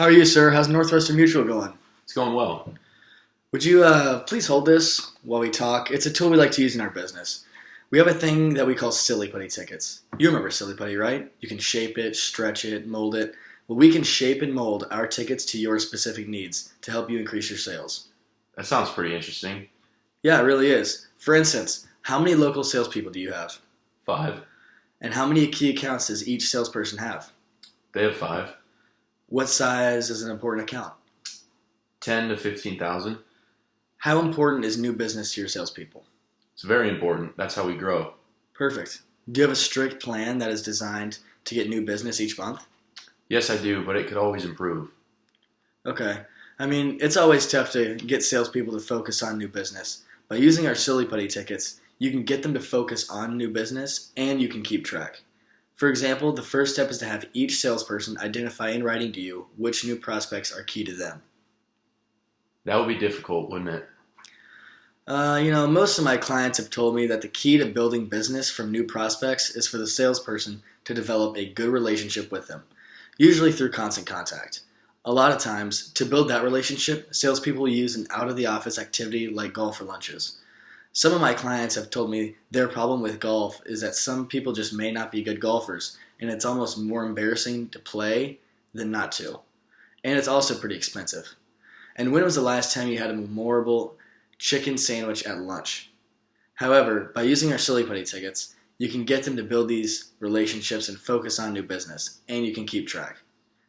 How are you, sir? How's Northwestern Mutual going? It's going well. Would you please hold this while we talk? It's a tool we like to use in our business. We have a thing that we call Silly Putty tickets. You remember Silly Putty, right? You can shape it, stretch it, mold it. Well, we can shape and mold our tickets to your specific needs to help you increase your sales. That sounds pretty interesting. Yeah, it really is. For instance, how many local salespeople do you have? 5. And how many key accounts does each salesperson have? They have 5. What size is an important account? 10 to 15,000. How important is new business to your salespeople? It's very important. That's how we grow. Perfect. Do you have a strict plan that is designed to get new business each month? Yes, I do, but it could always improve. Okay. I mean, it's always tough to get salespeople to focus on new business. By using our Silly Putty tickets, you can get them to focus on new business and you can keep track. For example, the first step is to have each salesperson identify in writing to you which new prospects are key to them. That would be difficult, wouldn't it? Most of my clients have told me that the key to building business from new prospects is for the salesperson to develop a good relationship with them, usually through constant contact. A lot of times, to build that relationship, salespeople use an out-of-the-office activity like golf or lunches. Some of my clients have told me their problem with golf is that some people just may not be good golfers, and it's almost more embarrassing to play than not to. And it's also pretty expensive. And when was the last time you had a memorable chicken sandwich at lunch? However, by using our Silly Putty tickets, you can get them to build these relationships and focus on new business, and you can keep track.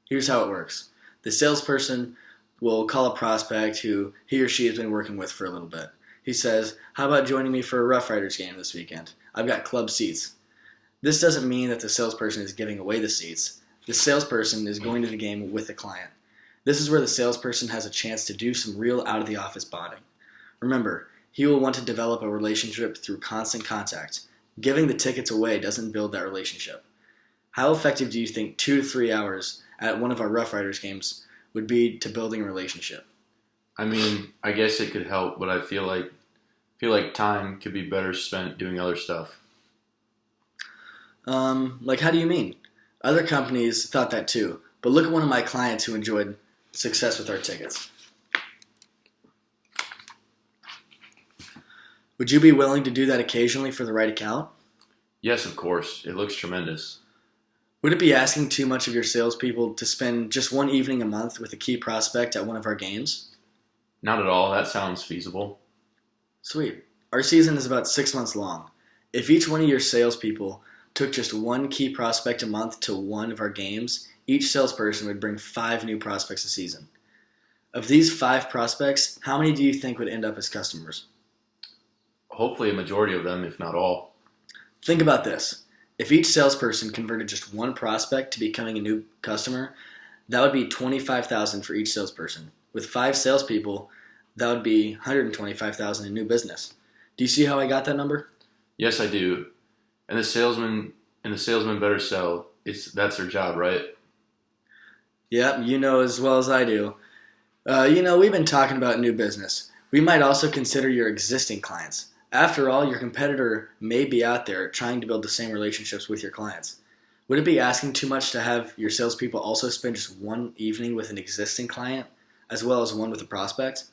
Here's how it works. The salesperson will call a prospect who he or she has been working with for a little bit. He says, "How about joining me for a Rough Riders game this weekend? I've got club seats." This doesn't mean that the salesperson is giving away the seats. The salesperson is going to the game with the client. This is where the salesperson has a chance to do some real out-of-the-office bonding. Remember, he will want to develop a relationship through constant contact. Giving the tickets away doesn't build that relationship. How effective do you think 2 to 3 hours at one of our Rough Riders games would be to building a relationship? I mean, I guess it could help, but I feel like time could be better spent doing other stuff. How do you mean? Other companies thought that too, but look at one of my clients who enjoyed success with our tickets. Would you be willing to do that occasionally for the right account? Yes, of course. It looks tremendous. Would it be asking too much of your salespeople to spend just one evening a month with a key prospect at one of our games? Not at all. That sounds feasible. Sweet. Our season is about 6 months long. If each one of your salespeople took just one key prospect a month to one of our games, each salesperson would bring 5 new prospects a season. Of these 5 prospects, how many do you think would end up as customers? Hopefully a majority of them, if not all. Think about this. If each salesperson converted just one prospect to becoming a new customer, that would be $25,000 for each salesperson. With 5 salespeople, that would be $125,000 in new business. Do you see how I got that number? Yes, I do. And the salesman better sell. That's their job, right? Yep, you know as well as I do. We've been talking about new business. We might also consider your existing clients. After all, your competitor may be out there trying to build the same relationships with your clients. Would it be asking too much to have your salespeople also spend just one evening with an existing client, as well as one with a prospect?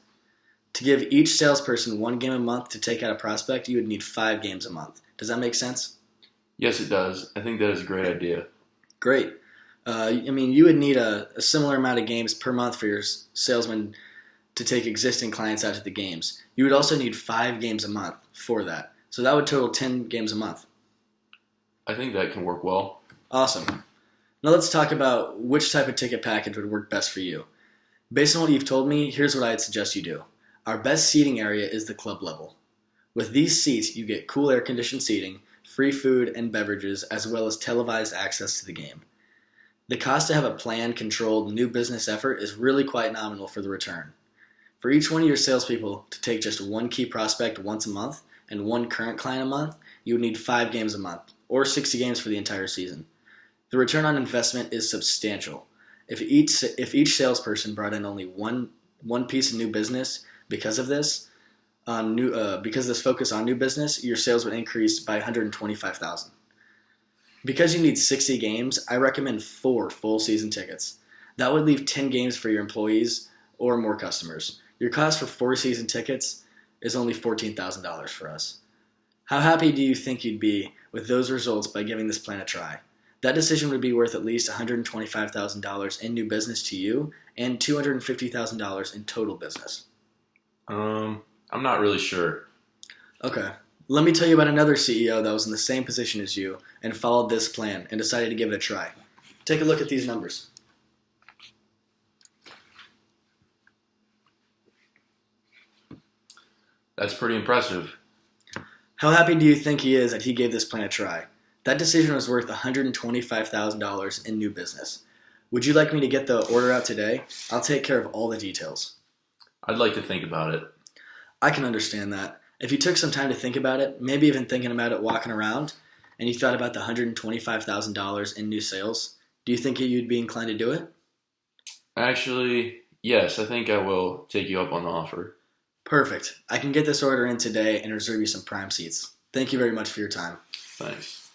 To give each salesperson 1 game a month to take out a prospect, you would need 5 games a month. Does that make sense? Yes, it does. I think that is a great idea. Great. You would need a similar amount of games per month for your salesman to take existing clients out to the games. You would also need 5 games a month for that. So that would total 10 games a month. I think that can work well. Awesome. Now let's talk about which type of ticket package would work best for you. Based on what you've told me, here's what I'd suggest you do. Our best seating area is the club level. With these seats, you get cool air-conditioned seating, free food and beverages, as well as televised access to the game. The cost to have a planned, controlled, new business effort is really quite nominal for the return. For each one of your salespeople to take just one key prospect once a month and one current client a month, you would need 5 games a month, or 60 games for the entire season. The return on investment is substantial. If each salesperson brought in only one piece of new business because of this focus on new business, your sales would increase by $125,000. Because you need 60 games, I recommend 4 full season tickets. That would leave 10 games for your employees or more customers. Your cost for 4 season tickets is only $14,000 for us. How happy do you think you'd be with those results by giving this plan a try? That decision would be worth at least $125,000 in new business to you and $250,000 in total business. I'm not really sure. Okay. Let me tell you about another CEO that was in the same position as you and followed this plan and decided to give it a try. Take a look at these numbers. That's pretty impressive. How happy do you think he is that he gave this plan a try? That decision was worth $125,000 in new business. Would you like me to get the order out today? I'll take care of all the details. I'd like to think about it. I can understand that. If you took some time to think about it, maybe even thinking about it walking around, and you thought about the $125,000 in new sales, do you think you'd be inclined to do it? Actually, yes, I think I will take you up on the offer. Perfect. I can get this order in today and reserve you some prime seats. Thank you very much for your time. Thanks.